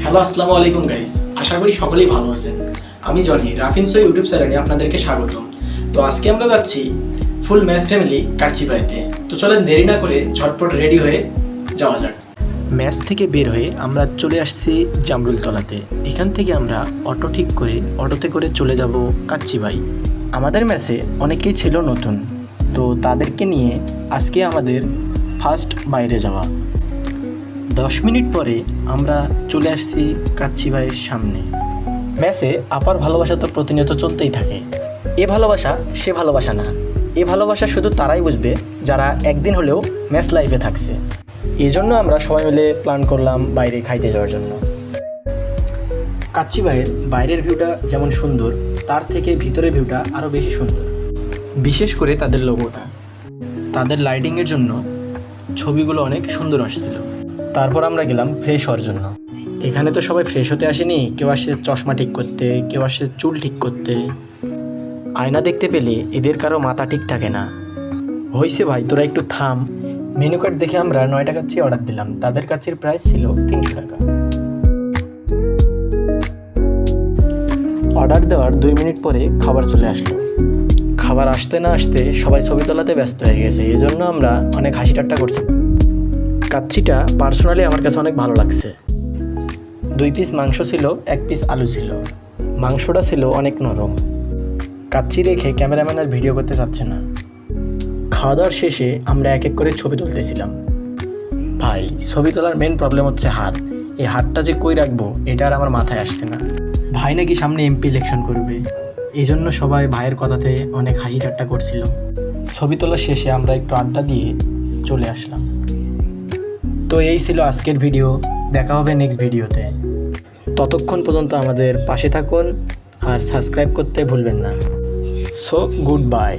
Hello, আসসালামু আলাইকুম guys. আশা করি সকলেই ভালো আছেন। আমি জনি, রাফিনসো ইউটিউব চ্যানেলে আপনাদেরকে স্বাগতম। তো আজকে আমরা যাচ্ছি ফুল ম্যাচ ফ্যামিলি কাচ্চিবাড়িতে। তো চলেন দেরি না করে ঝটপট রেডি হয়ে যাওয়া যাক। ম্যাচ থেকে বের হয়ে আমরা চলে আসছি জামরুলতলাতে। এখান থেকে আমরা অটো ঠিক করে অটোতে করে চলে যাব কাচ্চিবাড়ি। আমাদের ম্যাচে অনেকেই ছিল নতুন, তো তাদেরকে নিয়ে আজকে আমাদের ফার্স্ট বাইরে যাওয়া। 10 মিনিট পরে আমরা চলে আসছি কাচ্চিবাড়ির সামনে। ম্যাচে আপার ভালোবাসা তো প্রতিনিয়ত চলতেই থাকে। এ ভালোবাসা সে ভালোবাসা না, এ ভালোবাসা শুধু তারাই বুঝবে যারা একদিন হলেও ম্যাচ লাইভে থাকছে। এই জন্য আমরা সবাই মিলে প্ল্যান করলাম বাইরে খাইতে যাওয়ার জন্য। কাচ্চিবাড়ির বাইরের ভিউটা যেমন সুন্দর, তার থেকে ভিতরের ভিউটা আরও বেশি সুন্দর। বিশেষ করে তাদের লোগোটা, তাদের লাইটিংয়ের জন্য ছবিগুলো অনেক সুন্দর আসছিল। তারপর আমরা গেলাম ফ্রেশ হওয়ার জন্য। এখানে তো সবাই ফ্রেশ হতে আসেনি, কেউ আসছে চশমা ঠিক করতে, কেউ আসছে চুল ঠিক করতে। আয়না দেখতে পেলে এদের কারো মাথা ঠিক থাকে না। হইছে ভাই, তোরা একটু থাম। মেনু কার্ড দেখে আমরা 9 টাকার চেয়ে অর্ডার দিলাম। তাদের কাছের প্রাইস ছিল 300 টাকা। অর্ডার দেওয়ার 2 মিনিট পরে খাবার চলে আসলো। খাবার আসতে না আসতে সবাই ছবি তোলাতে ব্যস্ত হয়ে গেছে, এজন্য আমরা অনেক হাসি ঠাট্টা করছি। কাচ্চিটা পার্সোনালি আমার কাছে অনেক ভালো লাগছে। 2 পিস মাংস ছিল, 1 পিস আলু ছিল। মাংসটা ছিল অনেক নরম। কাচ্চি রেখে ক্যামেরাম্যান আর ভিডিও করতে চাচ্ছে না। খাওয়া দাওয়ার শেষে আমরা এক এক করে ছবি তুলতেছিলাম। ভাই, ছবি তোলার মেন প্রবলেম হচ্ছে হাত। এই হাতটা যে কই রাখবো এটা আর আমার মাথায় আসছে না। ভাই নাকি সামনে এমপি ইলেকশন করবে, এই জন্য সবাই ভাইয়ের কথাতে অনেক হাসি ঠাট্টা করছিল। ছবি তোলার শেষে আমরা একটু আড্ডা দিয়ে চলে আসলাম। তো এই ছিল আজকের ভিডিও। দেখা হবে নেক্সট ভিডিওতে। ততক্ষণ পর্যন্ত আমাদের পাশে থাকুন আর সাবস্ক্রাইব করতে ভুলবেন না। So good bye.